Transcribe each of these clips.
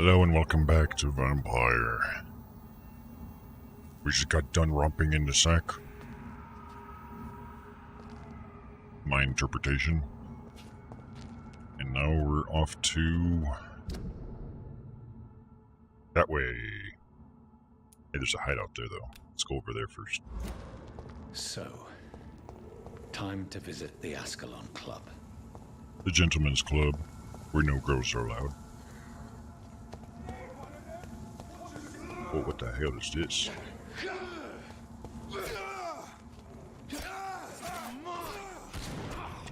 Hello and welcome back to Vampyr. We just got done romping in the sack. My interpretation. And now we're off to... that way. Hey, there's a hideout there though. Let's go over there first. So, time to visit the Ascalon Club. The Gentleman's Club, where no girls are allowed. Oh, what the hell is this?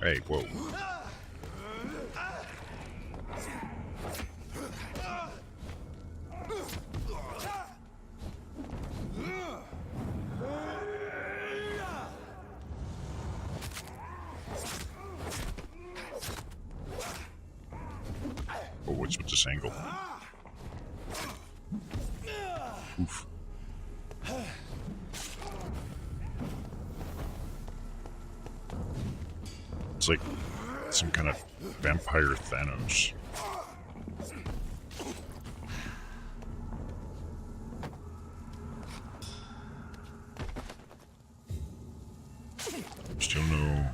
Hey, whoa. Oh, what's with this angle? Oof. It's like some kind of vampire Thanos. Still none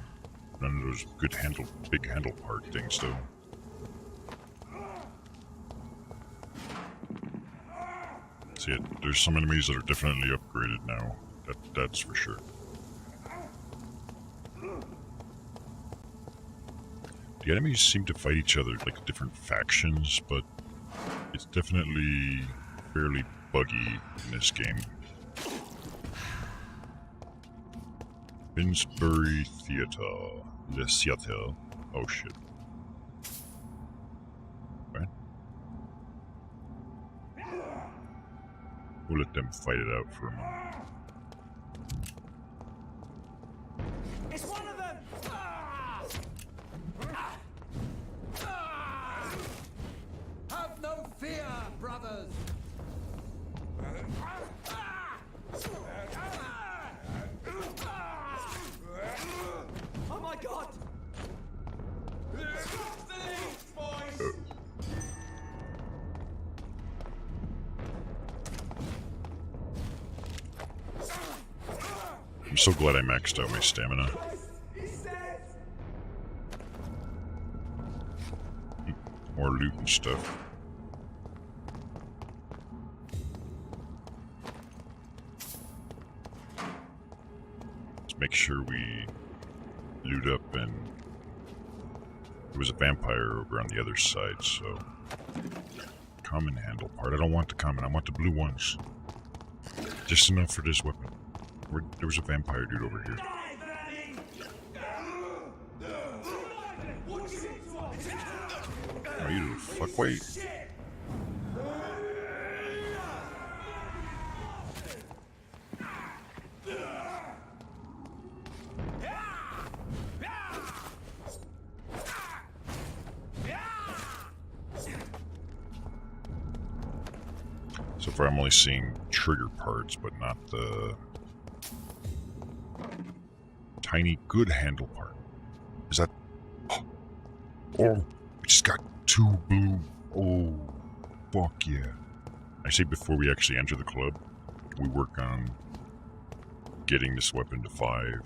of those good big handle part things though. See, there's some enemies that are definitely upgraded now. That's for sure. The enemies seem to fight each other like different factions, but it's definitely fairly buggy in this game. Finsbury Theatre. Le Theatre. Oh shit. What? We'll let them fight it out for a moment. It's one of them! Have no fear, brothers! Oh my god! I'm so glad I maxed out my stamina. More loot and stuff. Let's make sure we loot up, and there was a vampire over on the other side, so... Common handle part. I don't want the common, I want the blue ones. Just enough for this weapon. There was a vampire dude over here. Oh, you little fuckwit. So far I'm only seeing trigger parts, but not the tiny good handle part. Is that... Oh, we just got 2 blue. Oh, fuck yeah. I say before we actually enter the club, we work on getting this weapon to 5.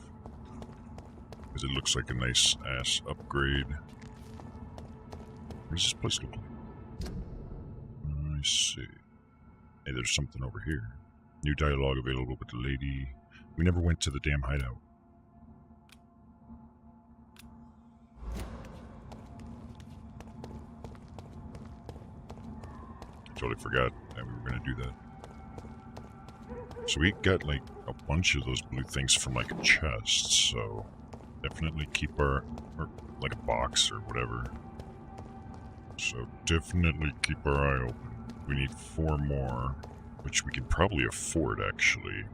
Because it looks like a nice ass upgrade. What does this place look like? I see. Hey, there's something over here. New dialogue available with the lady. We never went to the damn hideout. Totally forgot that we were going to do that. So we got like a bunch of those blue things from like a chest, so definitely keep our, or like a box or whatever. So definitely keep our eye open. We need 4 more, which we can probably afford actually.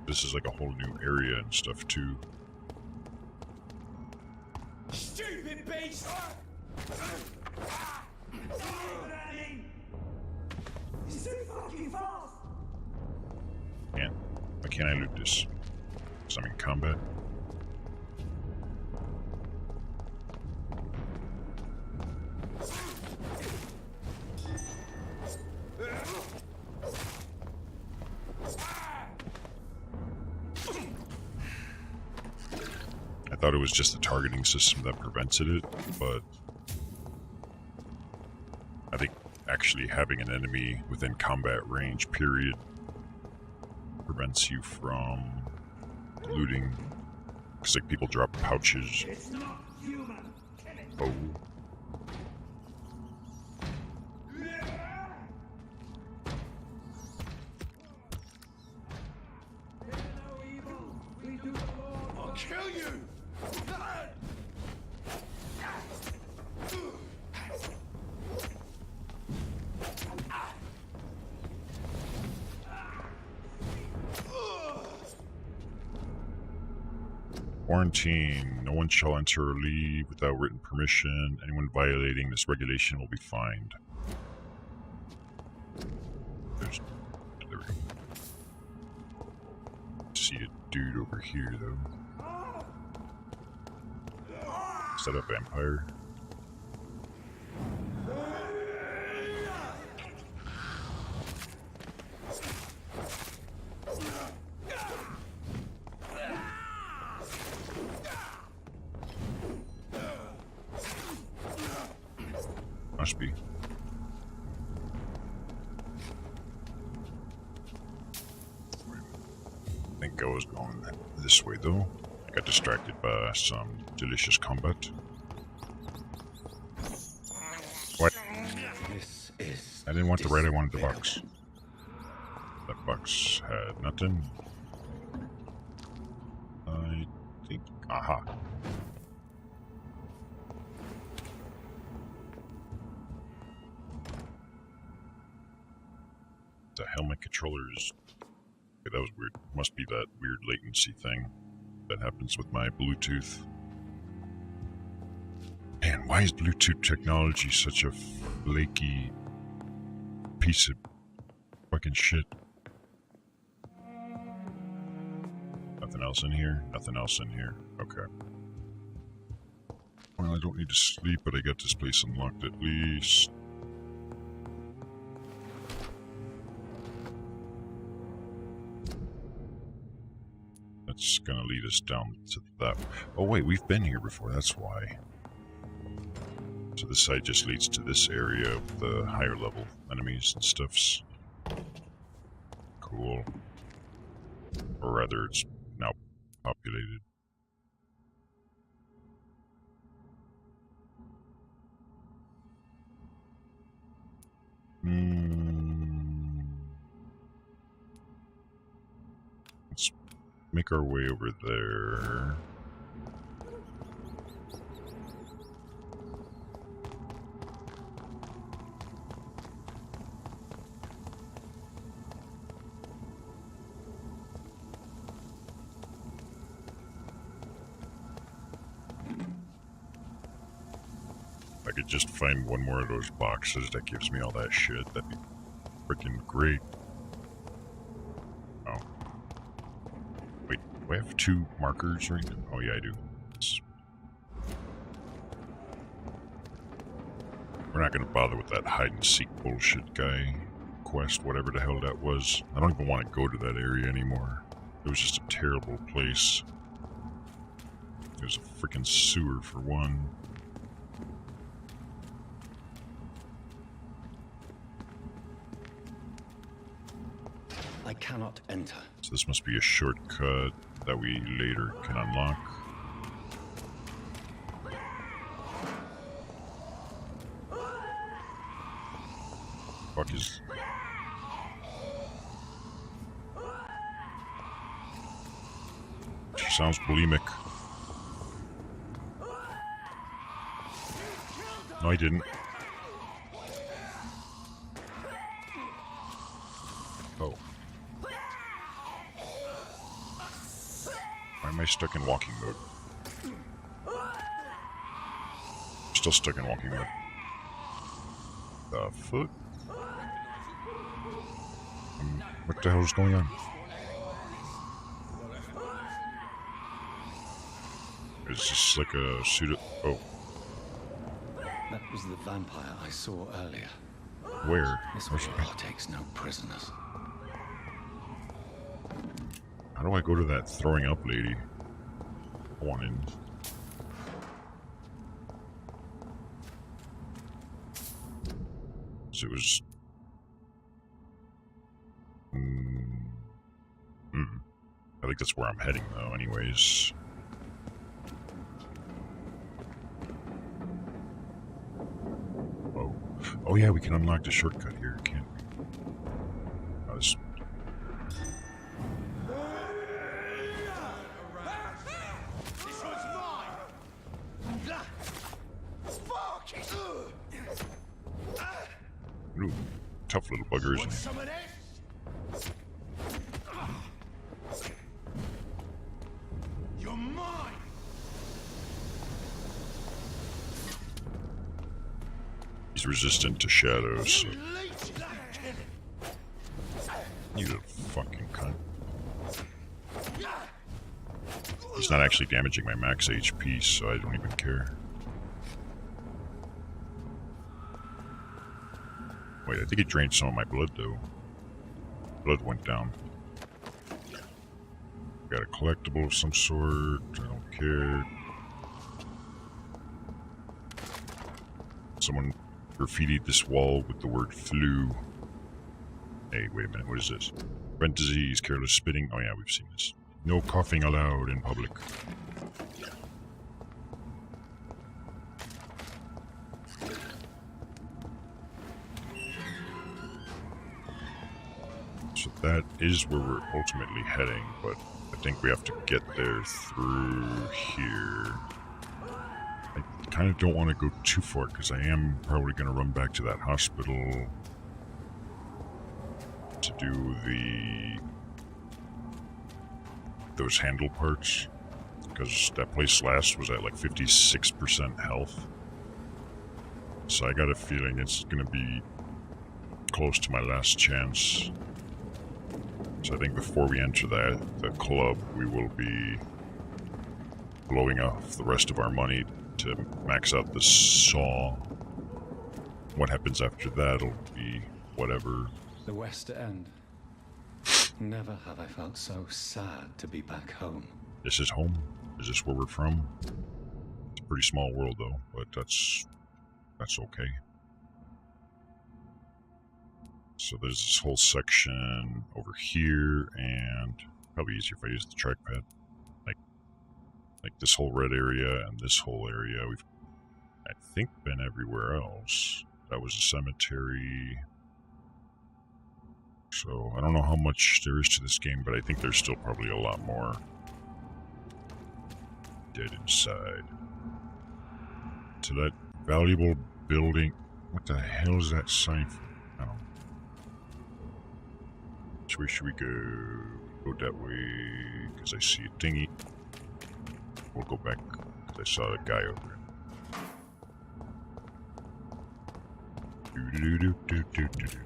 This is like a whole new area and stuff too. Stupid beast! He's too fucking fast! Why can't I loot this? Because I'm in combat? I thought it was just the targeting system that prevented it, but I think actually having an enemy within combat range, period, prevents you from looting. Because like people drop pouches. It's not human. Kill it. Oh. I'll kill you! Quarantine. No one shall enter or leave without written permission. Anyone violating this regulation will be fined. There we go. See a dude over here, though. Is that a vampire? Must be. I think I was going this way, though. I got distracted by some delicious combat. What? This is I didn't want the red, I wanted the box. That box had nothing. I think... Aha. The helmet controllers. Okay, that was weird. Must be that weird latency thing that happens with my Bluetooth. Man, why is Bluetooth technology such a flaky piece of fucking shit? Nothing else in here? Nothing else in here. Okay. Well, I don't need to sleep, but I got this place unlocked at least. That's gonna lead us down to that. Oh wait, we've been here before, that's why. So this side just leads to this area with the higher level enemies and stuffs. Cool. Or rather, it's now populated. Let's make our way over there. If I could just find one more of those boxes that gives me all that shit, that'd be freaking great. Oh. Wait, do I have two markers right now? Oh yeah, I do. We're not gonna bother with that hide-and-seek bullshit guy quest, whatever the hell that was. I don't even want to go to that area anymore. It was just a terrible place. It was a freaking sewer for one. I cannot enter. So this must be a shortcut that we later can unlock. Fuck is... She sounds bulimic. No, I didn't. Oh. Why am I stuck in walking mode? Still stuck in walking mode. The fuck? What the hell is going on? Is this like a pseudo... Oh. That was the vampire I saw earlier. Where? This world takes no prisoners. How do I go to that throwing up lady? Go on in. So it was... I think that's where I'm heading, though, anyways. Oh. Oh, yeah, we can unlock the shortcut here, can't we? Oh, this... This one's mine! Fuck it! Ooh, tough little buggers. Want some of this? You're mine! He's resistant to shadows, so... You leech like killing! You little fucking cunt. He's not actually damaging my max HP, so I don't even care. Wait, I think he drained some of my blood, though. Blood went down. Got a collectible of some sort. I don't care. Someone graffitied this wall with the word flu. Hey, wait a minute. What is this? Prevent disease, careless spitting. Oh, yeah, we've seen this. No coughing allowed in public. So that is where we're ultimately heading, but I think we have to get there through here. I kind of don't want to go too far because I am probably going to run back to that hospital to do those handle parts, because that place last was at like 56% health. So I got a feeling it's going to be close to my last chance. So I think before we enter the club, we will be blowing off the rest of our money to max out the saw. What happens after that will be whatever. The West End. Never have I felt so sad to be back home. This is home? Is this where we're from? It's a pretty small world, though, but that's okay. So there's this whole section over here, and probably easier if I use the trackpad. Like this whole red area and this whole area. We've, I think, been everywhere else. That was a cemetery. So I don't know how much there is to this game, but I think there's still probably a lot more dead inside. To that valuable building. What the hell is that sign for? I don't know. Which way should we go? Go that way, because I see a dinghy. We'll go back, because I saw a guy over there. Do-do-do-do-do-do-do.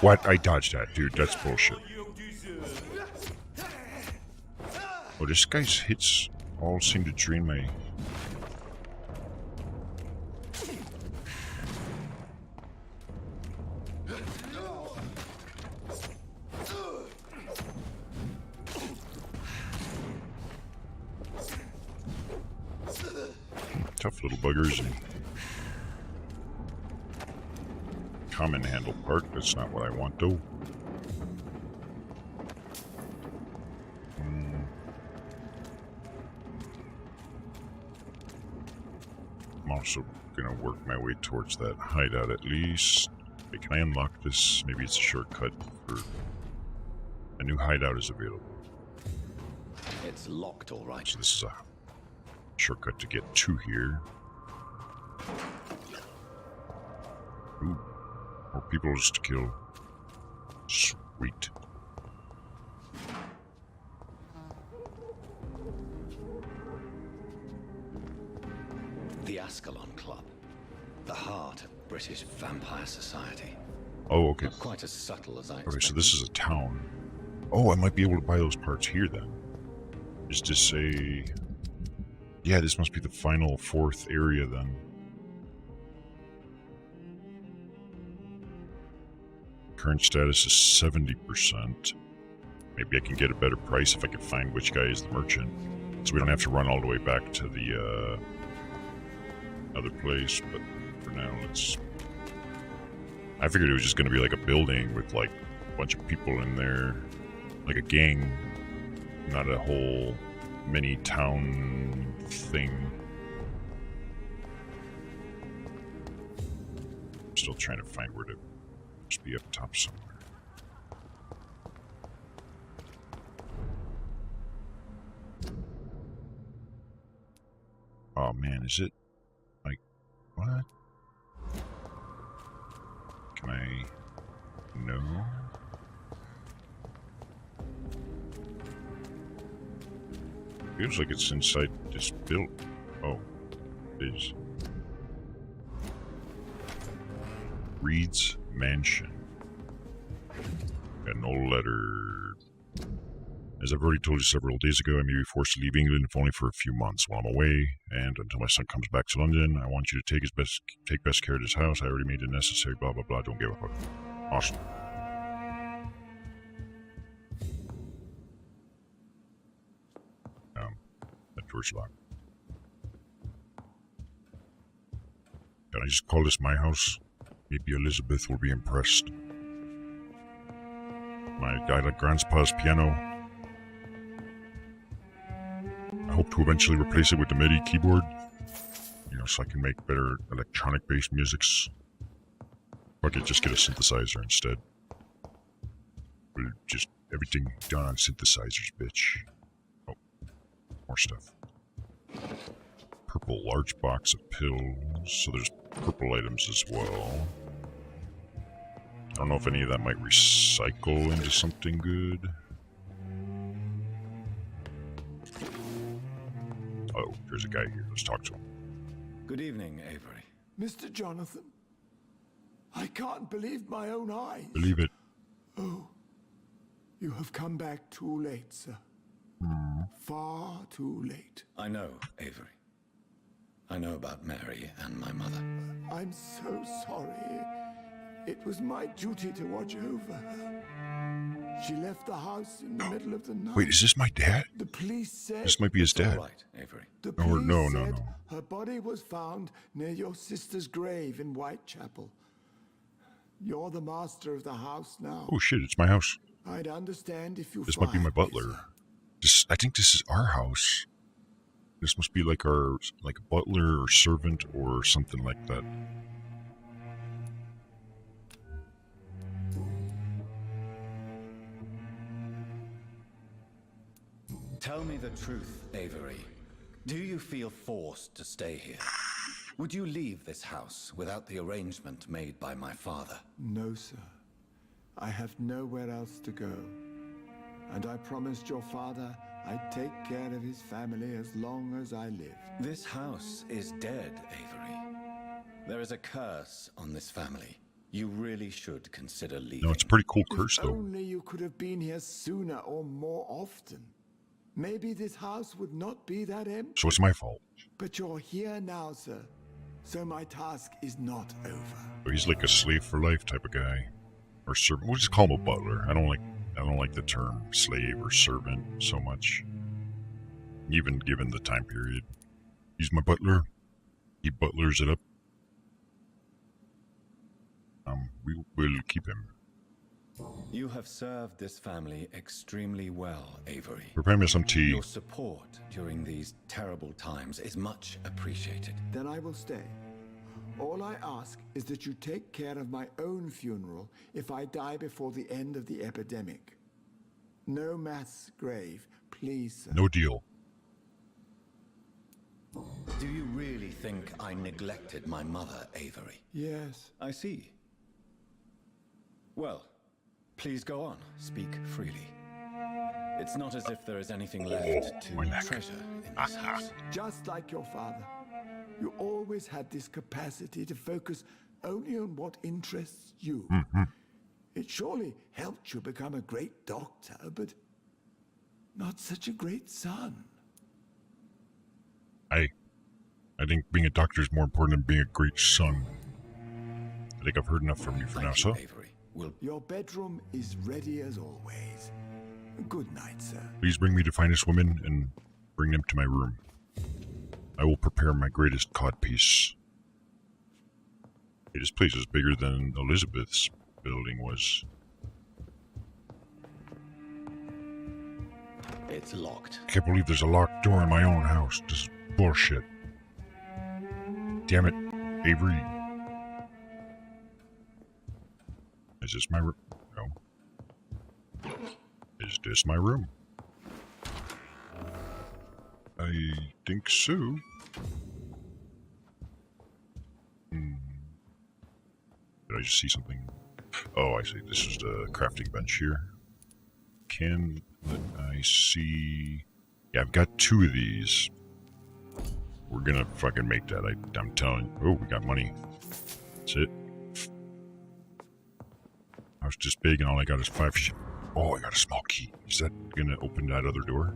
What? I dodged that, dude. That's bullshit. Oh, this guy's hits all seem to drain my... Tough little buggers. Common handle part, that's not what I want though. I'm also gonna work my way towards that hideout at least. Wait, can I unlock this? Maybe it's a shortcut for... A new hideout is available. It's locked, all right. So this is a shortcut to get to here. Ooh. More people just to kill. Sweet. Ascalon Club, the heart of British vampire society. Oh, okay. Not quite as subtle as I expected. Okay, so this is a town. Oh, I might be able to buy those parts here then. Is this a... Yeah, this must be the final 4th area then. Current status is 70%. Maybe I can get a better price if I can find which guy is the merchant. So we don't have to run all the way back to the other place, but for now let's... I figured it was just going to be like a building with like a bunch of people in there. Like a gang, not a whole mini town thing. I'm still trying to find where to just be up top somewhere. Oh man, is it like what? Can I? No. Feels like it's inside this building. Oh, it is. Reed's Mansion. Got an old letter. As I've already told you several days ago, I may be forced to leave England if only for a few months. While I'm away, and until my son comes back to London, I want you to take best care of this house. I already made the necessary blah blah blah. Don't give a fuck. Awesome. That door's locked. Can I just call this my house? Maybe Elizabeth will be impressed. My grandpa's piano. I hope to eventually replace it with the MIDI keyboard. You know, so I can make better electronic-based musics. Or I could just get a synthesizer instead. We'll just everything done on synthesizers, bitch. Oh, more stuff. Purple large box of pills. So there's purple items as well. I don't know if any of that might recycle into something good. Oh, there's a guy here. Let's talk to him. Good evening, Avery. Mr. Jonathan, I can't believe my own eyes. Believe it. Oh, you have come back too late, sir. Far too late. I know, Avery. I know about Mary and my mother. I'm so sorry. It was my duty to watch over her. She left the house in the middle of the night. Wait, is this my dad? The police said... This might be his It's all dad. right, Avery. The No, police no, said no. her body was found near your sister's grave in Whitechapel. You're the master of the house now. Oh shit, it's my house. I'd understand if you This might be my fired me, butler. sir. I think this is our house. This must be like our butler or servant or something like that. Tell me the truth, Avery. Do you feel forced to stay here? Would you leave this house without the arrangement made by my father? No, sir. I have nowhere else to go. And I promised your father I'd take care of his family as long as I live. This house is dead, Avery. There is a curse on this family. You really should consider leaving. No, it's a pretty cool curse If though. only you could have been here sooner or more often. Maybe this house would not be that empty. So it's my fault. But you're here now, sir. So my task is not over. So he's like a slave for life type of guy. Or servant. We'll just call him a butler. I don't like the term slave or servant so much. Even given the time period. He's my butler. He butlers it up. We will keep him. You have served this family extremely well, Avery. Prepare me some tea. Your support during these terrible times is much appreciated. Then I will stay. All I ask is that you take care of my own funeral if I die before the end of the epidemic. No mass grave, please, sir. No deal. Do you really think I neglected my mother, Avery? Yes. I see. Well, please go on. Speak freely. It's not as if there is anything left to my neck. treasure in this house. Just like your father. You always had this capacity to focus only on what interests you. It surely helped you become a great doctor, but not such a great son. I think being a doctor is more important than being a great son. I think I've heard enough from you for now, sir. Avery. Your bedroom is ready as always. Good night, sir. Please bring me the finest women and bring them to my room. I will prepare my greatest codpiece. This place is bigger than Elizabeth's building was. It's locked. I can't believe there's a locked door in my own house. This is bullshit. Damn it, Avery. Is this my room? No. Is this my room? I think so. Did I just see something? Oh, I see. This is the crafting bench here. Can I see? Yeah, I've got 2 of these. We're gonna fucking make that. I'm telling you. Oh, we got money. That's it. House this big and all I got is 5 shit. Oh, I got a small key. Is that gonna open that other door?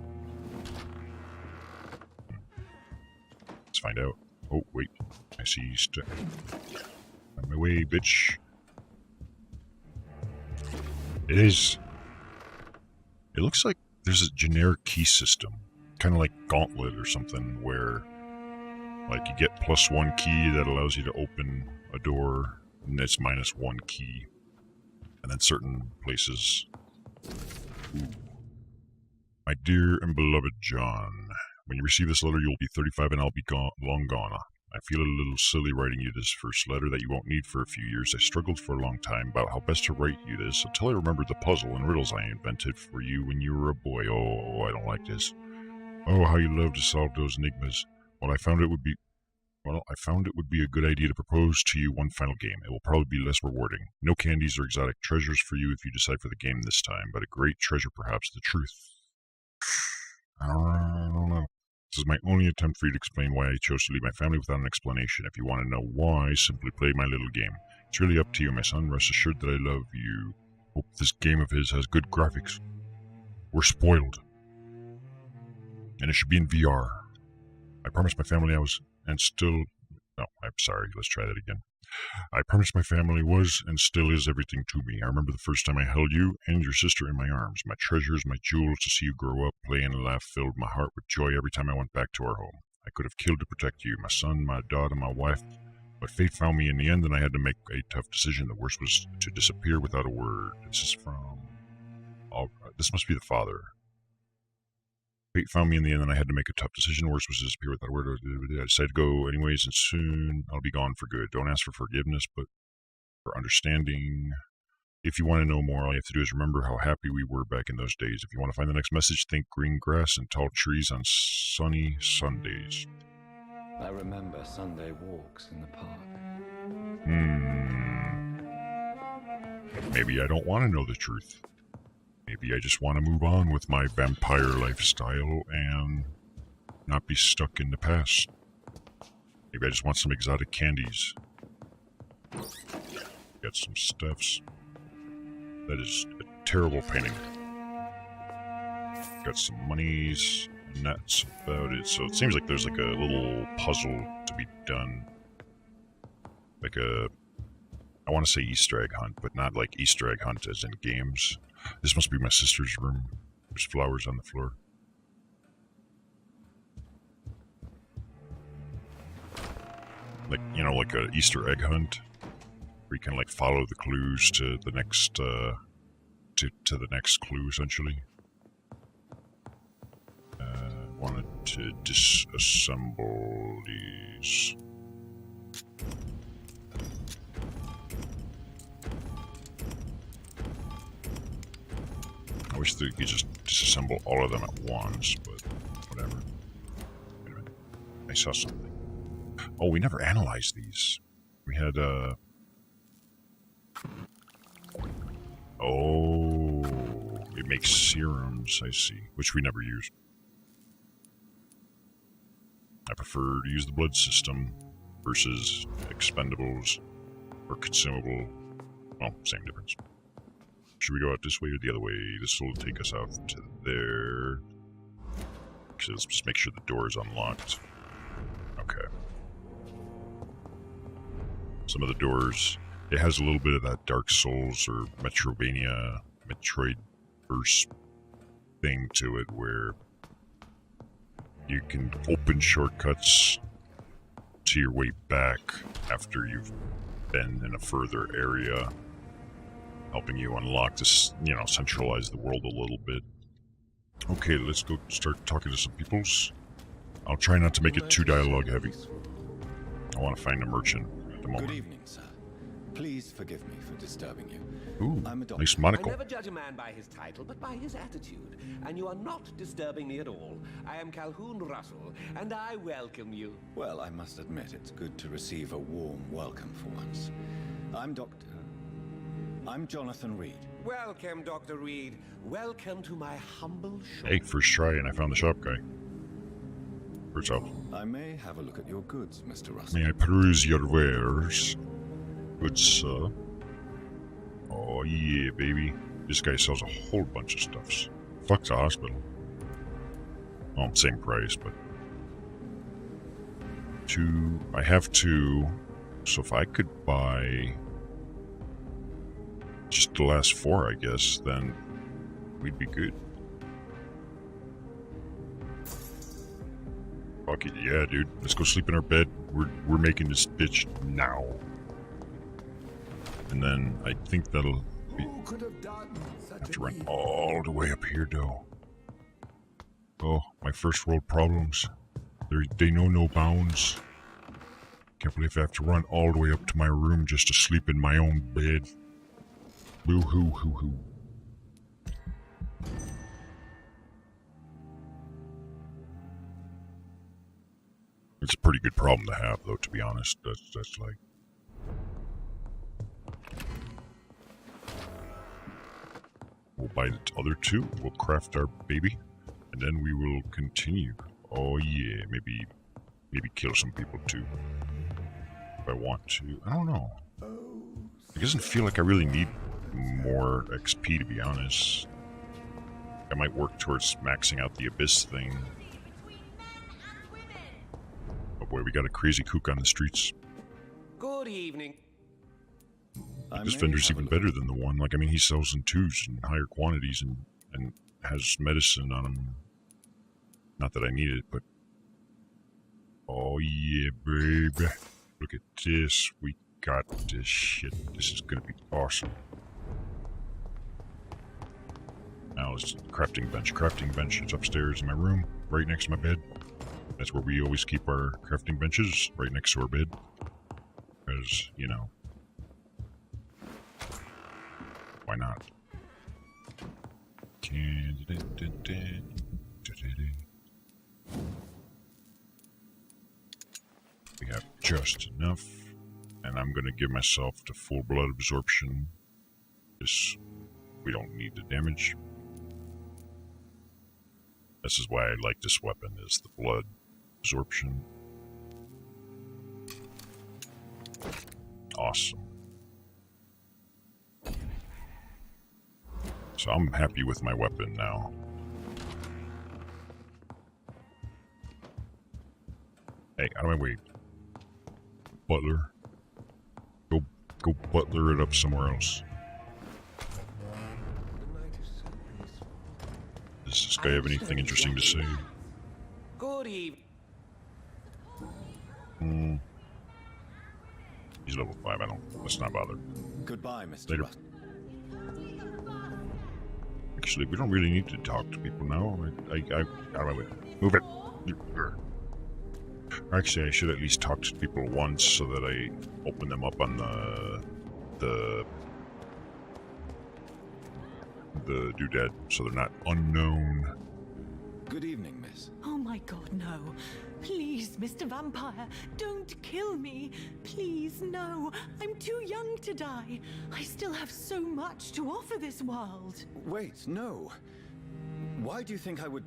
Let's find out. Oh, wait. I see you stuck. On my way, bitch. It is. It looks like there's a generic key system. Kind of like Gauntlet or something, where like you get +1 key that allows you to open a door, and it's -1 key. And then certain places. Ooh. My dear and beloved John, when you receive this letter, you'll be 35 and I'll be long gone. I feel a little silly writing you this first letter that you won't need for a few years. I struggled for a long time about how best to write you this until I remembered the puzzle and riddles I invented for you when you were a boy. Oh, I don't like this. Oh, how you love to solve those enigmas. I found it would be a good idea to propose to you one final game. It will probably be less rewarding. No candies or exotic treasures for you if you decide for the game this time, but a great treasure perhaps, the truth. I don't know. This is my only attempt for you to explain why I chose to leave my family without an explanation. If you want to know why, simply play my little game. It's really up to you, my son. Rest assured that I love you. Hope this game of his has good graphics. We're spoiled. And it should be in VR. I promised my family I was, and still... No, I'm sorry. Let's try that again. I promised my family was and still is everything to me. I remember the first time I held you and your sister in my arms. My treasures, my jewels, to see you grow up, play and laugh filled my heart with joy every time I went back to our home. I could have killed to protect you, my son, my daughter, my wife, but fate found me in the end and I had to make a tough decision. The worst was to disappear without a word. This is from... this must be the father. Fate found me in the end and I had to make a tough decision. The worst was to disappear without a word. I decided to go anyways and soon I'll be gone for good. Don't ask for forgiveness, but for understanding. If you want to know more, all you have to do is remember how happy we were back in those days. If you want to find the next message, think green grass and tall trees on sunny Sundays. I remember Sunday walks in the park. Maybe I don't want to know the truth. Maybe I just want to move on with my vampire lifestyle and not be stuck in the past. Maybe I just want some exotic candies. Got some stuffs. That is a terrible painting. Got some monies, and that's about it. So it seems like there's like a little puzzle to be done. Like a... I want to say Easter egg hunt, but not like Easter egg hunt as in games. This must be my sister's room. There's flowers on the floor. Like, you know, like a Easter egg hunt. Where you can like follow the clues to the next, to the next clue, essentially. Wanted to disassemble these. I wish they could just disassemble all of them at once, but whatever. Wait a minute. I saw something. Oh, we never analyzed these. We had, Oh, it makes serums, I see, which we never used. I prefer to use the blood system versus expendables or consumable. Well, same difference. Should we go out this way or the other way? This will take us out to there. So let's just make sure the door is unlocked. Okay. Some of the doors, it has a little bit of that Dark Souls or Metroidverse thing to it where you can open shortcuts to your way back after you've been in a further area, helping you unlock this, centralize the world a little bit. Okay, let's go start talking to some peoples. I'll try not to make it too dialogue heavy. I want to find a merchant at the moment. Good evening, sir. Please forgive me for disturbing you. Ooh, I'm a doctor. nice I monocle. never judge a man by his title, but by his attitude. And you are not disturbing me at all. I am Calhoun Russell, and I welcome you. Well, I must admit, it's good to receive a warm welcome for once. I'm Jonathan Reed. Welcome, Dr. Reed. Welcome to my humble shop. Hey, first try and I found the shop guy. Where's up? I may have a look at your goods, Mr. Russell. May I peruse your wares? Good sir. Oh yeah, baby. This guy sells a whole bunch of stuffs. Fuck the hospital. Well, same price, but... I have two. So if I could buy... just the last 4, I guess, then we'd be good. Fuck it, yeah, dude. Let's go sleep in our bed. We're making this bitch now. And then I think that'll be... Who could have done such have to a run deed? all the way up here, though. Oh, my first world problems. They know no bounds. Can't believe I have to run all the way up to my room just to sleep in my own bed. Boo-hoo, hoo-hoo. It's a pretty good problem to have, though, to be honest. That's like... We'll buy the other 2, we'll craft our baby, and then we will continue. Oh yeah, maybe kill some people too. If I want to. I don't know. It doesn't feel like I really need more XP, to be honest. I might work towards maxing out the Abyss thing. Oh boy, we got a crazy kook on the streets. Good evening. This vendor's even better than the one. Like, I mean, he sells in 2s in higher quantities and has medicine on him. Not that I need it, but... Oh yeah, baby. Look at this. We got this shit. This is gonna be awesome. Now it's crafting bench. Crafting bench is upstairs in my room, right next to my bed. That's where we always keep our crafting benches, right next to our bed. Because, why not? We have just enough, and I'm going to give myself the full blood absorption. We don't need the damage. This is why I like this weapon, is the blood absorption. Awesome. So I'm happy with my weapon now. Hey, out of my way. Butler. Go butler it up somewhere else. Does this guy have anything interesting to say? Good evening. He's level 5, let's not bother. Goodbye, Mr. Later. Russell. Actually, we don't really need to talk to people now. Out of my way. Move it. Actually, I should at least talk to people once so that I open them up on the doodad, so they're not unknown. Good evening, miss. Oh my god, no. Please, Mr. Vampire, don't kill me. Please, no. I'm too young to die. I still have so much to offer this world. Wait, no. Why do you think I would...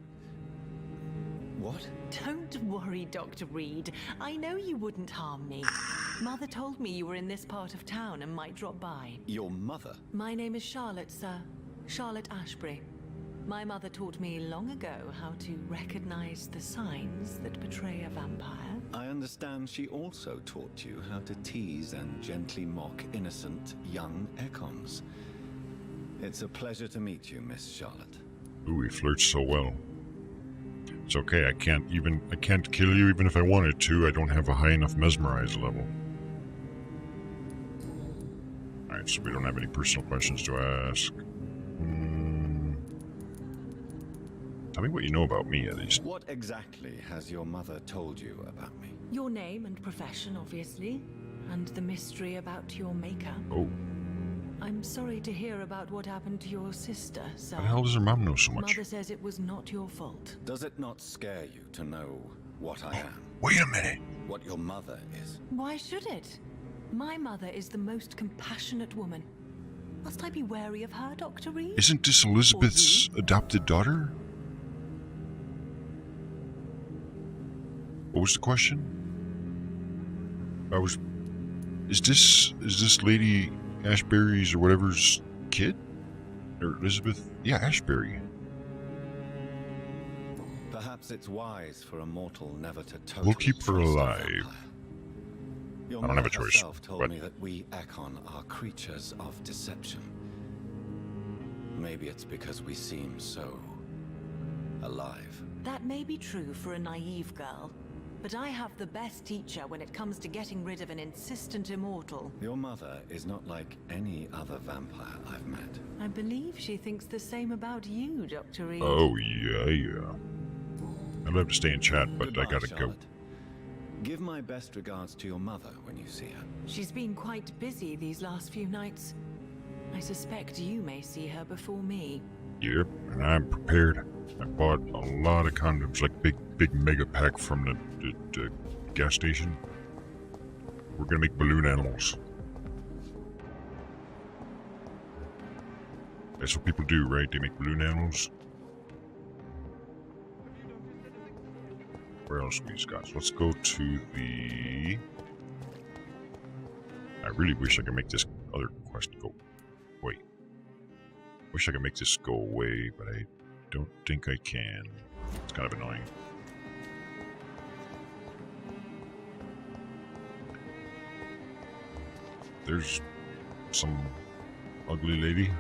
What? Don't worry, Dr. Reed. I know you wouldn't harm me. Mother told me you were in this part of town and might drop by. Your mother? My name is Charlotte, sir. Charlotte Ashbury. My mother taught me long ago how to recognize the signs that betray a vampire. I understand she also taught you how to tease and gently mock innocent young Ekons. It's a pleasure to meet you, Miss Charlotte. Ooh, he flirts so well. It's okay, I can't kill you even if I wanted to. I don't have a high enough mesmerize level. Alright, so we don't have any personal questions to ask. Tell me what you know about me, at least. What exactly has your mother told you about me? Your name and profession, obviously, and the mystery about your maker. Oh. I'm sorry to hear about what happened to your sister, sir. How the hell does her mom know so much? Mother says it was not your fault. Does it not scare you to know what I am? Wait a minute. What your mother is? Why should it? My mother is the most compassionate woman. Must I be wary of her, Dr. Reed? Isn't this Elizabeth's adopted daughter? What was the question? Is this Lady Ashbury's or whatever's kid? Or Elizabeth? Yeah, Ashbury. Perhaps it's wise for a mortal never to totally We'll keep her trust a alive. vampire. Your I don't have a mother choice, herself told but- me that we Ekon are creatures of deception. Maybe it's because we seem so alive. That may be true for a naive girl, but I have the best teacher when it comes to getting rid of an insistent immortal. Your mother is not like any other vampire I've met. I believe she thinks the same about you, Dr. Reed. Oh, yeah. I'd love to stay in chat, but Goodbye, I gotta Charlotte. Give my best regards to your mother when you see her. She's been quite busy these last few nights. I suspect you may see her before me. go. Yep, and I'm prepared. I bought a lot of condoms, like big mega pack from the gas station. We're gonna make balloon animals. That's what people do, right? They make balloon animals. Where else we got? So let's go to the... I really wish I could make this other quest go... Wait. Wish I could make this go away, but I don't think I can. It's kind of annoying. There's some ugly lady.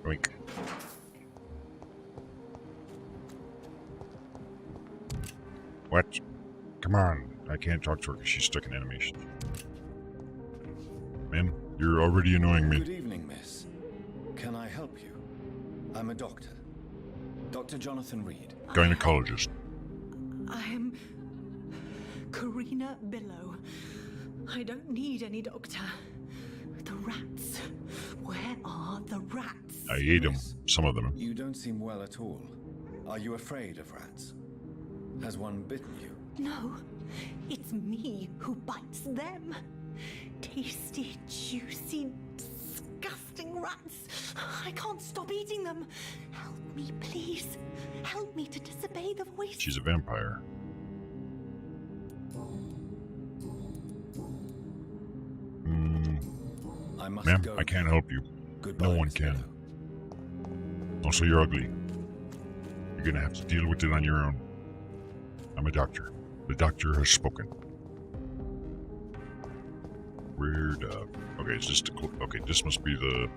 Oink. What? Come on. I can't talk to her because she's stuck in animation. Man, you're already annoying me. Good evening, miss. Can I help you? I'm a doctor. Dr. Jonathan Reed. Gynecologist. I am Karina Billow. I don't need any doctor. The rats. Where are the rats? I ate them. Some of them. You don't seem well at all. Are you afraid of rats? Has one bitten you? No, it's me who bites them. Tasty, juicy, disgusting rats. I can't stop eating them. Help me, please. Help me to disobey the voice. She's a vampire. I must Ma'am, go. I can't help you. Goodbye, No one Miss can. Billow. Also, you're ugly. You're gonna have to deal with it on your own. I'm a doctor. The doctor has spoken. Weird. Okay, it's just okay. This must be the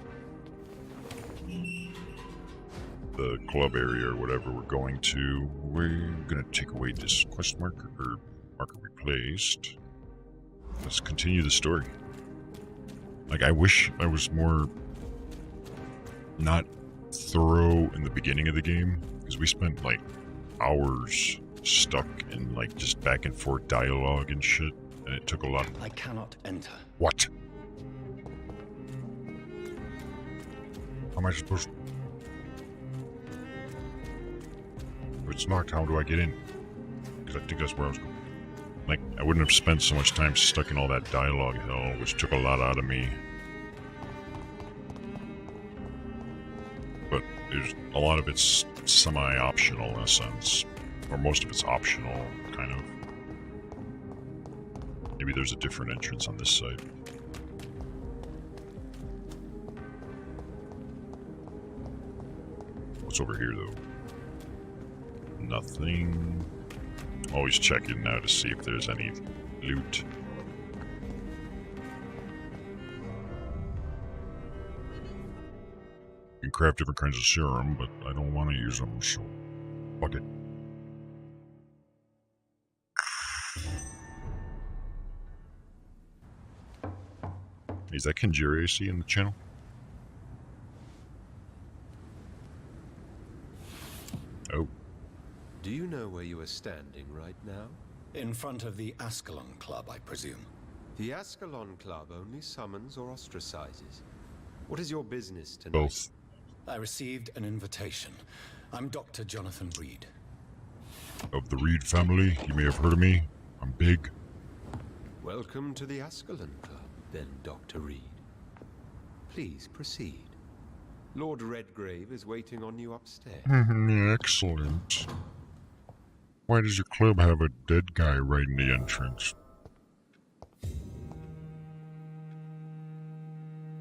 club area or whatever we're going to. We're gonna take away this quest marker or marker replaced. Let's continue the story. Like, I wish I was more not thorough in the beginning of the game, because we spent like hours stuck in like just back and forth dialogue and shit, and it took a lot. I cannot enter. What? How am I supposed to? If it's locked, how do I get in? Because I think that's where I was going. Like, I wouldn't have spent so much time stuck in all that dialogue hell, which took a lot out of me. But there's a lot of it's semi-optional in a sense, or most of it's optional, kind of. Maybe there's a different entrance on this side. What's over here, though? Nothing. Always checking now to see if there's any loot. You can craft different kinds of serum, but I don't want to use them, so fuck it. Is that Kinjiri I see in the channel? Oh. Do you know where you are standing right now? In front of the Ascalon Club, I presume. The Ascalon Club only summons or ostracizes. What is your business tonight? Both. I received an invitation. I'm Dr. Jonathan Reed. Of the Reed family, you may have heard of me. I'm big. Welcome to the Ascalon Club, then, Dr. Reed. Please proceed. Lord Redgrave is waiting on you upstairs. Excellent. Why does your club have a dead guy right in the entrance?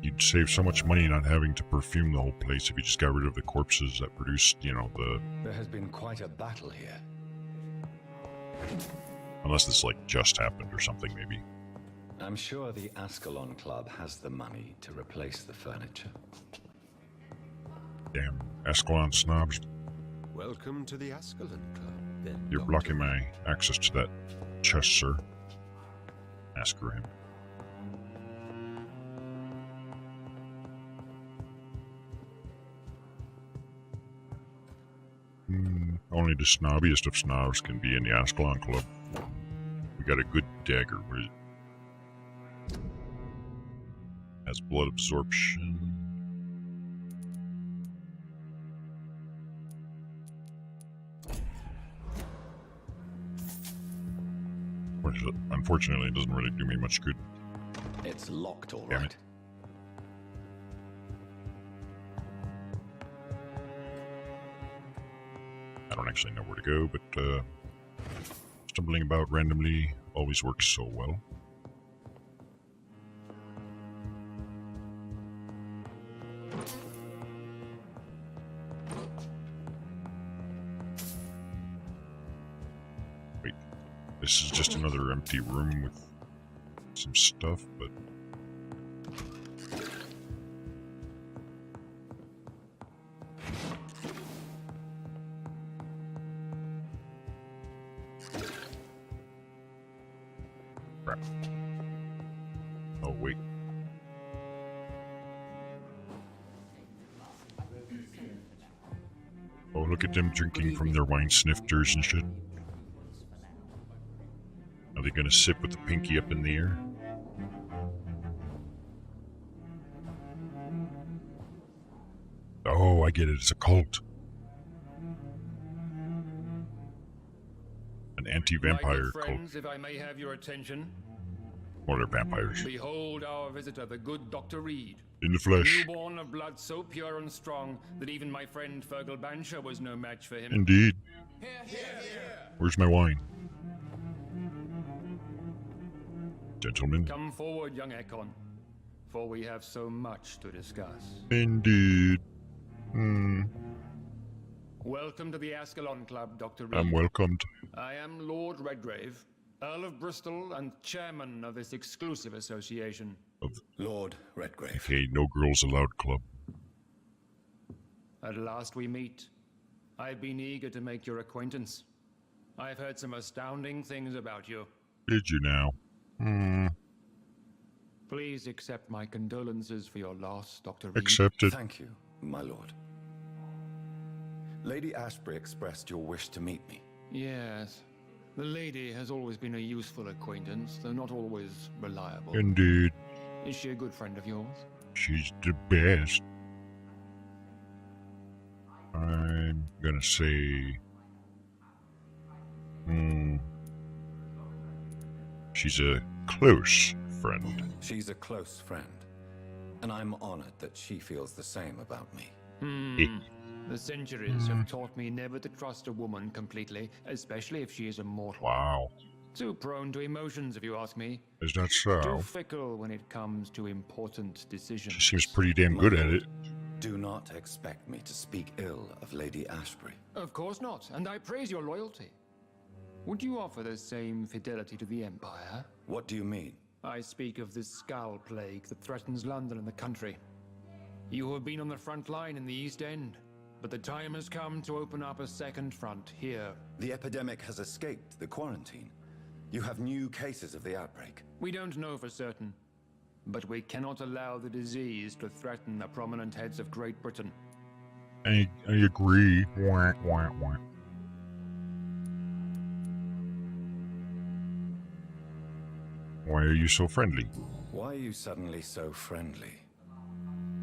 You'd save so much money not having to perfume the whole place if you just got rid of the corpses that produced, you know, the... There has been quite a battle here. Unless this, like, just happened or something, maybe. I'm sure the Ascalon Club has the money to replace the furniture. Damn, Ascalon snobs. Welcome to the Ascalon Club, then, You're Dr. blocking my access to that chest, sir. Ask her him. Only the snobbiest of snobs can be in the Ascalon Club. We got a good dagger. What is it? Has blood absorption. Unfortunately, it doesn't really do me much good. It's locked, all Damn right. it. I don't actually know where to go, but stumbling about randomly always works so well. Wait, this is just another empty room with some stuff, but... Crap. Oh, wait. Oh, look at them drinking from their wine snifters and shit. Are they gonna sip with the pinky up in the air? Oh, I get it. It's a cult. An anti-vampire cult. Friends, if I may have your attention, Or they're vampires. behold our visitor, the good Dr. Reed. In the flesh. Newborn of blood so pure and strong that even my friend Fergal Bansher was no match for him. Indeed. Where's my wine? Gentlemen. Come forward, young Ekon, for we have so much to discuss. Indeed. Welcome to the Ascalon Club, Dr. Reed. I'm welcomed. I am Lord Redgrave, Earl of Bristol and chairman of this exclusive association. Lord Redgrave. Okay, no girls allowed club. At last we meet. I've been eager to make your acquaintance. I've heard some astounding things about you. Did you now? Please accept my condolences for your loss, Dr. Reed. Accepted. Thank you, my lord. Lady Ashbury expressed your wish to meet me. Yes. The lady has always been a useful acquaintance, though not always reliable. Indeed. Is she a good friend of yours? She's the best. I'm gonna say... She's a close friend. She's a close friend, and I'm honored that she feels the same about me. The centuries have taught me never to trust a woman completely, especially if she is immortal. Wow. Too prone to emotions, if you ask me. Is that Too so? fickle when it comes to important decisions. She seems pretty damn good at it. Do not expect me to speak ill of Lady Ashbury. Of course not, and I praise your loyalty. Would you offer the same fidelity to the Empire? What do you mean? I speak of the Skull Plague that threatens London and the country. You have been on the front line in the East End, but the time has come to open up a second front here. The epidemic has escaped the quarantine. You have new cases of the outbreak. We don't know for certain, but we cannot allow the disease to threaten the prominent heads of Great Britain. I agree. Wah, wah, wah. Why are you so friendly? Why are you suddenly so friendly?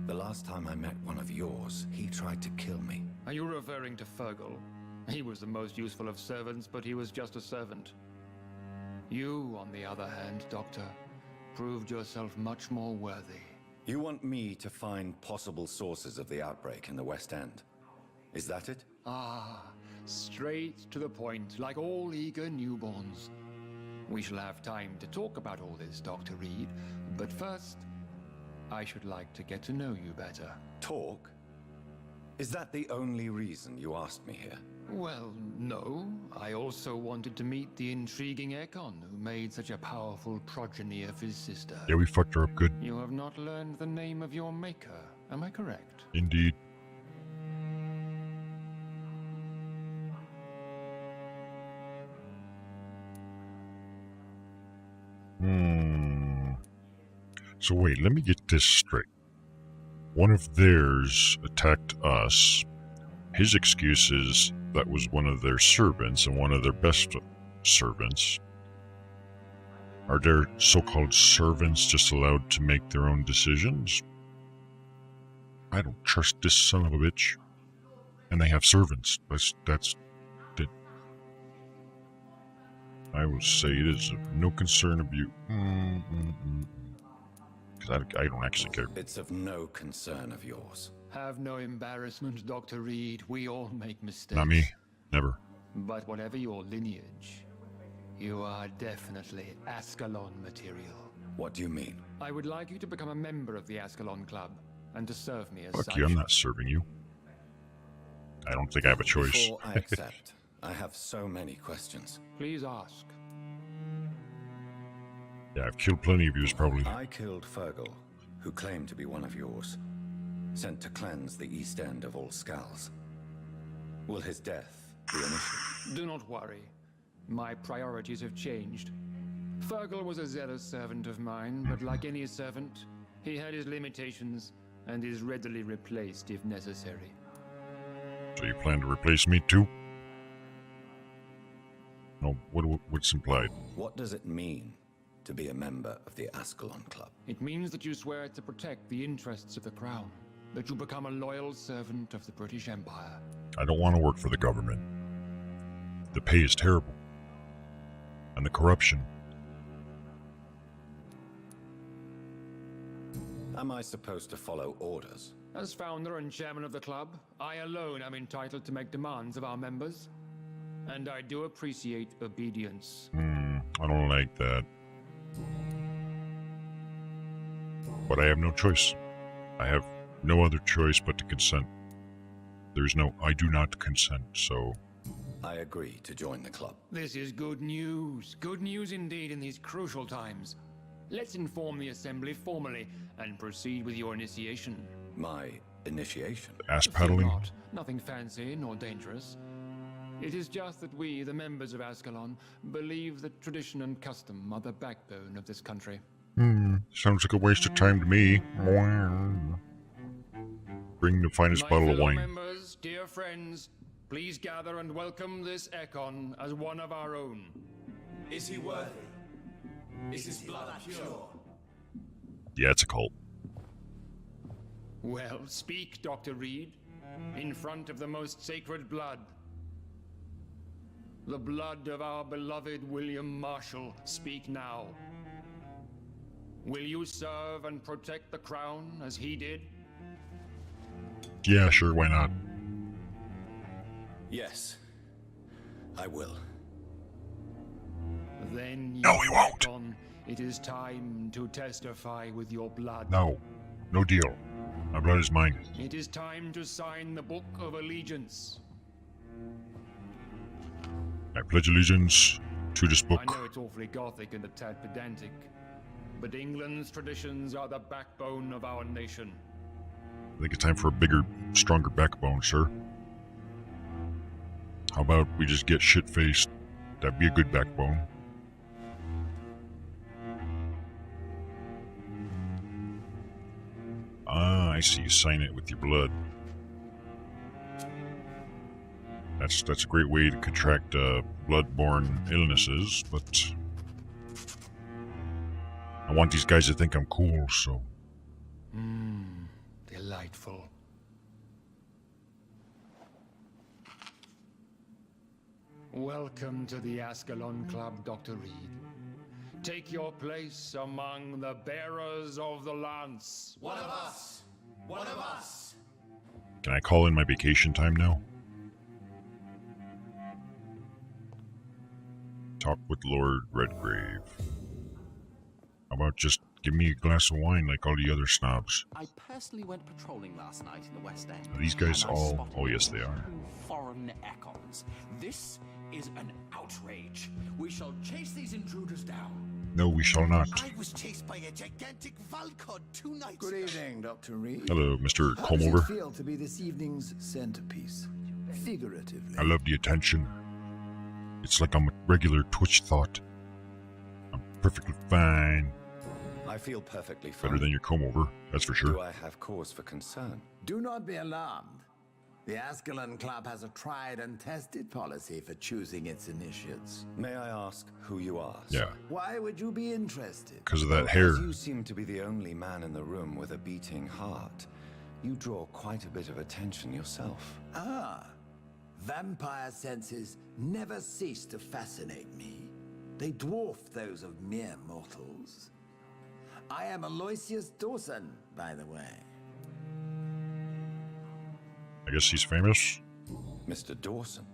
The last time I met one of yours, he tried to kill me. Are you referring to Fergal? He was the most useful of servants, but he was just a servant. You, on the other hand, Doctor, proved yourself much more worthy. You want me to find possible sources of the outbreak in the West End? Is that it? Ah, straight to the point, like all eager newborns. We shall have time to talk about all this, Dr. Reed, but first, I should like to get to know you better. Talk? Is that the only reason you asked me here? Well, no. I also wanted to meet the intriguing Ekon, who made such a powerful progeny of his sister. Yeah, we fucked her up good. You have not learned the name of your maker, am I correct? Indeed. So wait, let me get this straight. One of theirs attacked us. His excuse is that was one of their servants and one of their best servants. Are their so-called servants just allowed to make their own decisions? I don't trust this son of a bitch. And they have servants. That's it. I will say it is of no concern of you. Because I don't actually care. It's of no concern of yours. Have no embarrassment, Dr. Reed. We all make mistakes. Not me. Never. But whatever your lineage, you are definitely Ascalon material. What do you mean? I would like you to become a member of the Ascalon Club and to serve me as Fuck such. you, I'm not serving you. I don't think I have a choice. Before I accept, I have so many questions. Please ask. Yeah, I've killed plenty of yous, probably. I killed Fergal, who claimed to be one of yours, sent to cleanse the East End of all skulls. Will his death be an issue? Do not worry. My priorities have changed. Fergal was a zealous servant of mine, but like any servant, he had his limitations and is readily replaced if necessary. So you plan to replace me too? No, what's implied? What does it mean to be a member of the Ascalon Club? It means that you swear to protect the interests of the Crown, that you become a loyal servant of the British Empire. I don't want to work for the government. The pay is terrible. And the corruption. Am I supposed to follow orders? As founder and chairman of the club, I alone am entitled to make demands of our members. And I do appreciate obedience. I don't like that. But I have no choice. I have no other choice but to consent. There's no I do not consent, so... I agree to join the club. This is good news. Good news indeed in these crucial times. Let's inform the Assembly formally and proceed with your initiation. My initiation? Ass Fear paddling? not. Nothing fancy nor dangerous. It is just that we, the members of Ascalon, believe that tradition and custom are the backbone of this country. Sounds like a waste of time to me. Bring the finest My bottle of fellow wine. members, dear friends, please gather and welcome this Ekon as one of our own. Is he worthy? Is his blood pure? Yeah, it's a cult. Well, speak, Dr. Reed, in front of the most sacred blood. The blood of our beloved William Marshall. Speak now. Will you serve and protect the crown as he did? Yeah, sure, why not? Yes, I will. Then No, he won't. reckon it is time to testify with your blood. No. No deal. My blood is mine. It is time to sign the Book of Allegiance. I pledge allegiance to this book. I know it's awfully gothic and a tad pedantic, but England's traditions are the backbone of our nation. I think it's time for a bigger, stronger backbone, sir. How about we just get shit-faced? That'd be a good backbone. Ah, I see. You sign it with your blood. That's a great way to contract blood-borne illnesses, but I want these guys to think I'm cool, so... Delightful. Welcome to the Ascalon Club, Dr. Reed. Take your place among the bearers of the lance. One of us! One of us! Can I call in my vacation time now? Talk with Lord Redgrave. How about just give me a glass of wine like all the other snobs? I personally went patrolling last night in the West End. Are these guys and I all... spotted Oh, yes, they are. 2 foreign econs. This is an outrage. We shall chase these intruders down. No, we shall not. I was chased by a gigantic Valcod 2 nights Good ago. evening, Dr. Reed. Hello, Mr. How does it Combover. feel to be this evening's centerpiece? Figuratively. I love the attention. It's like I'm a regular Twitch thought. I'm perfectly fine. I feel perfectly fine. Better than your comb-over, that's for Do sure. I have cause for concern? Do not be alarmed. The Ascalon Club has a tried and tested policy for choosing its initiates. May I ask who you are? Yeah, Why would you be interested? because of that hair. As you seem to be the only man in the room with a beating heart, you draw quite a bit of attention yourself. Ah, vampire senses never cease to fascinate me. They dwarf those of mere mortals. I am Aloysius Dawson, by the way. I guess he's famous. Mr. Dawson,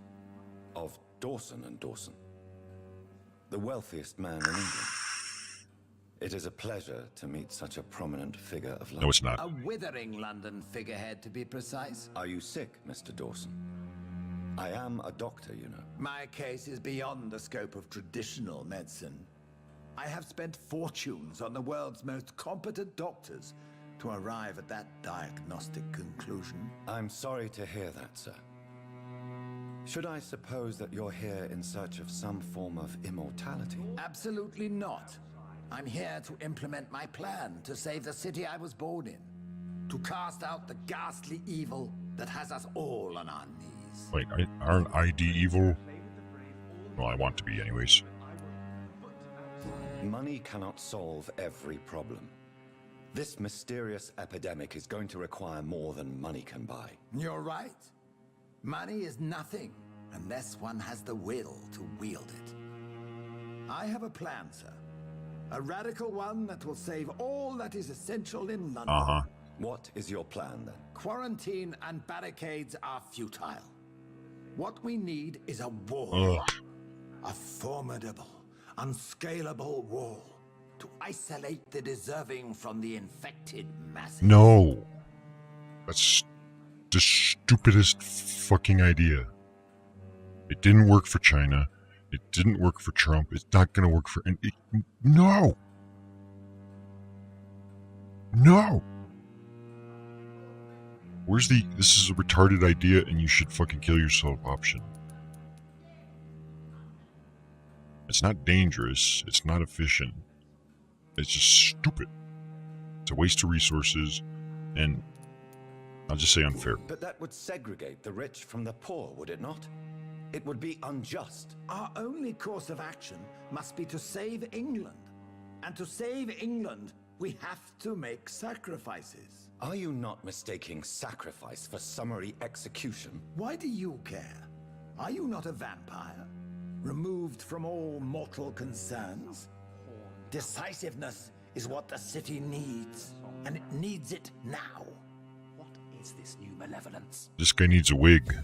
of Dawson and Dawson, the wealthiest man in England. It is a pleasure to meet such a prominent figure of London. No, it's not. A withering London figurehead, to be precise. Are you sick, Mr. Dawson? I am a doctor, you know. My case is beyond the scope of traditional medicine. I have spent fortunes on the world's most competent doctors to arrive at that diagnostic conclusion. I'm sorry to hear that, sir. Should I suppose that you're here in search of some form of immortality? Absolutely not. I'm here to implement my plan to save the city I was born in. To cast out the ghastly evil that has us all on our knees. Wait, aren't ID evil? Well, I want to be anyways. Money cannot solve every problem. This mysterious epidemic is going to require more than money can buy. You're right. Money is nothing unless one has the will to wield it. I have a plan, sir. A radical one that will save all that is essential in London. Uh-huh. What is your plan, then? Quarantine and barricades are futile. What we need is a wall. Ugh. A formidable, unscalable wall to isolate the deserving from the infected masses. No. That's the stupidest fucking idea. It didn't work for China. It didn't work for Trump. It's not gonna work for... No! No! Where's the "this is a retarded idea and you should fucking kill yourself" option? It's not dangerous. It's not efficient. It's just stupid. It's a waste of resources, and I'll just say unfair. But that would segregate the rich from the poor, would it not? It would be unjust. Our only course of action must be to save England. And to save England, we have to make sacrifices. Are you not mistaking sacrifice for summary execution? Why do you care? Are you not a vampire? Removed from all mortal concerns? Decisiveness is what the city needs, and it needs it now. What is this new malevolence? This guy needs a wig.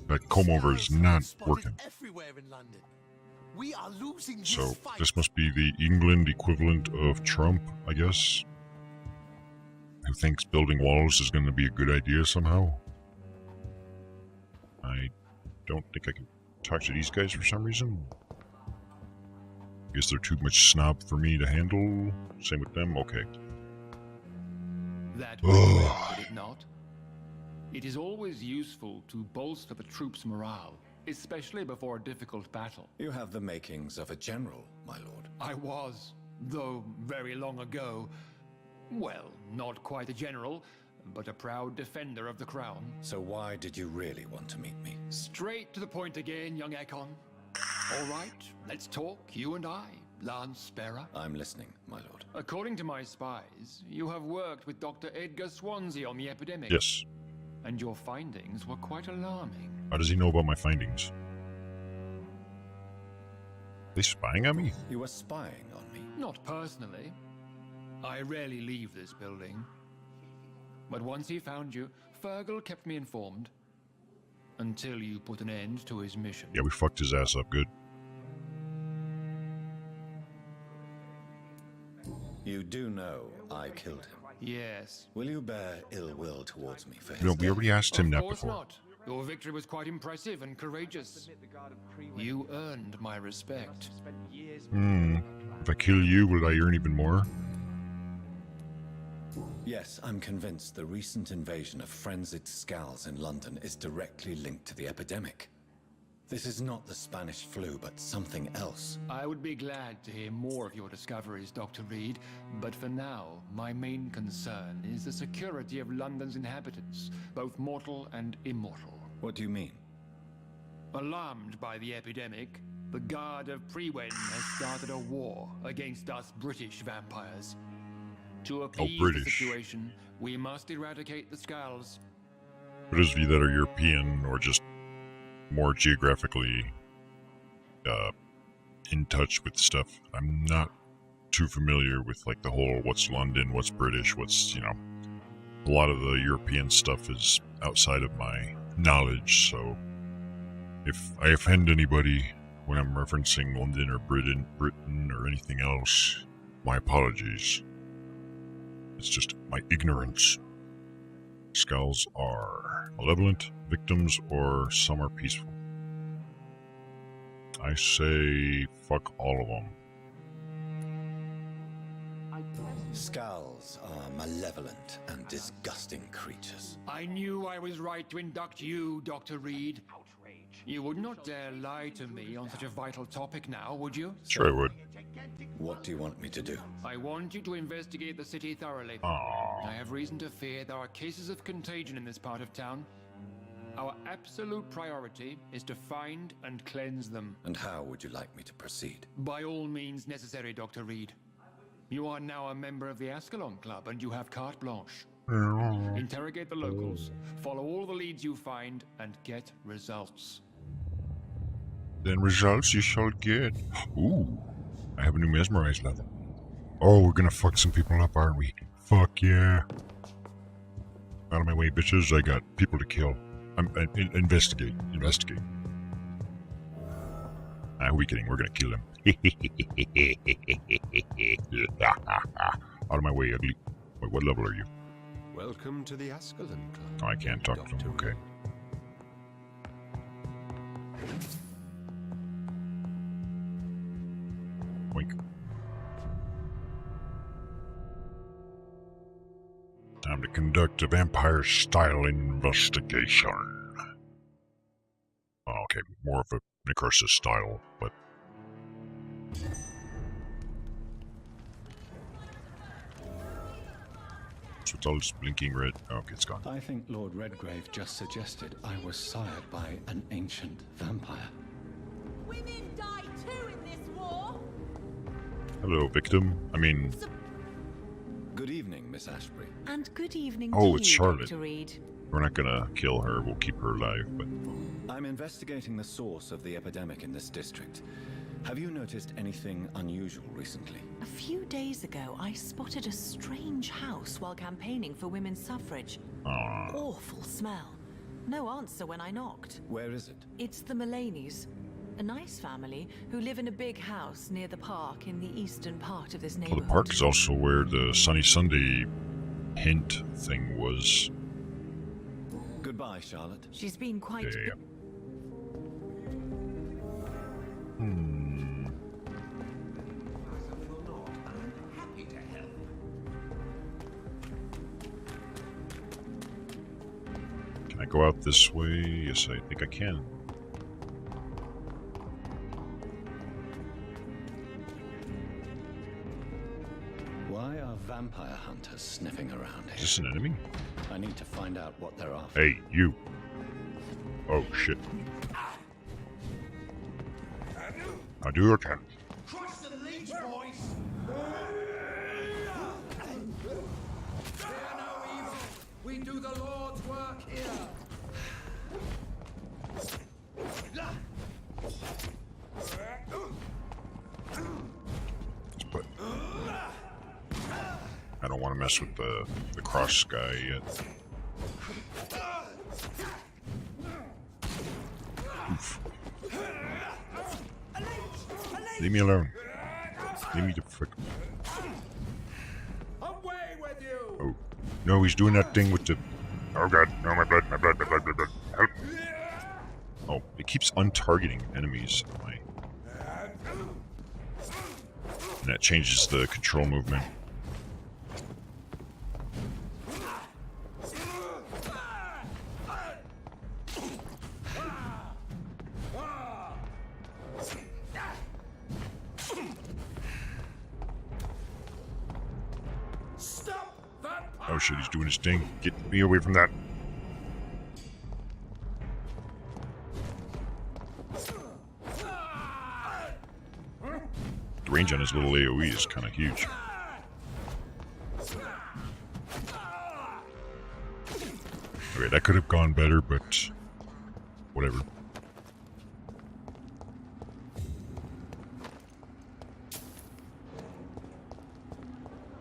That comb over is not working. Everywhere in London. We are losing this So fight. this must be the England equivalent of Trump, I guess. Who thinks building walls is going to be a good idea somehow. I don't think I can talk to these guys for some reason. I guess they're too much snob for me to handle. Same with them. Okay. That would would it not? It is always useful to bolster the troops' morale, especially before a difficult battle. You have the makings of a general, my lord. I was, though very long ago. Well, not quite a general, but a proud defender of the crown. So why did you really want to meet me? Straight to the point again, young Ekon. All right, let's talk, you and I, Lance Sparrow. I'm listening, my lord. According to my spies, you have worked with Dr. Edgar Swansea on the epidemic. Yes. And your findings were quite alarming. How does he know about my findings? They spying on me? You were spying on me. Not personally. I rarely leave this building. But once he found you, Fergal kept me informed. Until you put an end to his mission. Yeah, we fucked his ass up good. You do know I killed him. Yes. Will you bear ill will towards me for his No, we already asked him that Of course before. not. Your victory was quite impressive and courageous. You earned my respect. If I kill you, will I earn even more? Yes, I'm convinced the recent invasion of frenzied scowls in London is directly linked to the epidemic. This is not the Spanish flu, but something else. I would be glad to hear more of your discoveries, Dr. Reed, but for now, my main concern is the security of London's inhabitants, both mortal and immortal. What do you mean? Alarmed by the epidemic, the Guard of Prewen has started a war against us British vampires. To appease the British. situation, we must eradicate the Skulls. For those of you that are European or just more geographically in touch with stuff, I'm not too familiar with like the whole what's London, what's British, what's, you know, a lot of the European stuff is outside of my knowledge, so if I offend anybody when I'm referencing London or Britain or anything else, my apologies. It's just my ignorance. Skulls are malevolent, victims, or some are peaceful. I say fuck all of them. Scowls are malevolent and disgusting creatures. I knew I was right to induct you, Dr. Reed. You would not dare lie to me on such a vital topic now, would you? Sure I would. What do you want me to do? I want you to investigate the city thoroughly. Aww. I have reason to fear there are cases of contagion in this part of town. Our absolute priority is to find and cleanse them. And how would you like me to proceed? By all means necessary, Dr. Reed. You are now a member of the Ascalon Club and you have carte blanche. Interrogate the locals, follow all the leads you find, and get results. Then results you shall get. Ooh, I have a new mesmerize level. Oh, we're gonna fuck some people up, aren't we? Fuck yeah. Out of my way, bitches. I got people to kill. Investigate. Who are we kidding? We're gonna kill them. Out of my way, ugly. Wait, what level are you? Welcome to the Ascalon Club. Oh, I can't talk to them. Okay. Wink. Time to conduct a vampire-style investigation. Oh, okay, more of a Necroxix style, but... So it's all just blinking red. Oh, okay, it's gone. I think Lord Redgrave just suggested I was sired by an ancient vampire. Women die too in this war. Hello, victim. I mean... Good evening, Miss Ashbury. And good evening Oh, to it's you, Charlotte. Dr. Reed. We're not gonna kill her, we'll keep her alive, but... I'm investigating the source of the epidemic in this district. Have you noticed anything unusual recently? A few days ago, I spotted a strange house while campaigning for women's suffrage. Awful smell. No answer when I knocked. Where is it? It's the Mullaneys, a nice family who live in a big house near the park in the eastern part of this Well, neighborhood. the park is also where the Sunny Sunday hint thing was. Goodbye, Charlotte. She's been quite... Yeah. Happy to help. Can I go out this way? Yes, I think I can. Why are vampire hunters sniffing around Is this here? an enemy? I need to find out what they're after. Hey, you. Oh, shit. I do again. Crush the leech, boys! Fear no evil. We do the Lord's work here. But I don't want to mess with the cross guy yet. Oof. Leave me alone. Leave me the frick. Away with you! Oh. No, he's doing that thing with the... Oh god, no, my blood, my blood, my blood, my blood. Help. Oh, it keeps untargeting enemies. And that changes the control movement. Stop that! Oh shit, he's doing his thing. Get me away from that. The range on his little AoE is kind of huge. Okay, that could have gone better, but whatever.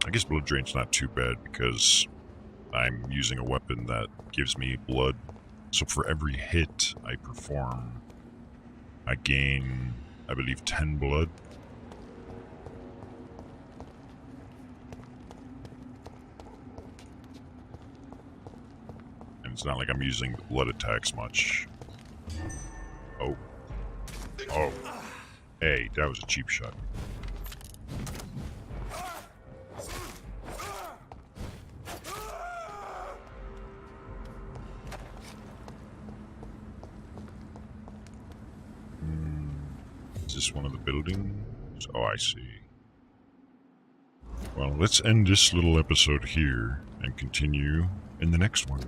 I guess blood drain's not too bad because I'm using a weapon that gives me blood. So for every hit I perform, I gain, I believe, 10 blood. And it's not like I'm using the blood attacks much. Oh. Oh. Hey, that was a cheap shot. Is this one of the buildings? Oh, I see. Well, let's end this little episode here and continue in the next one.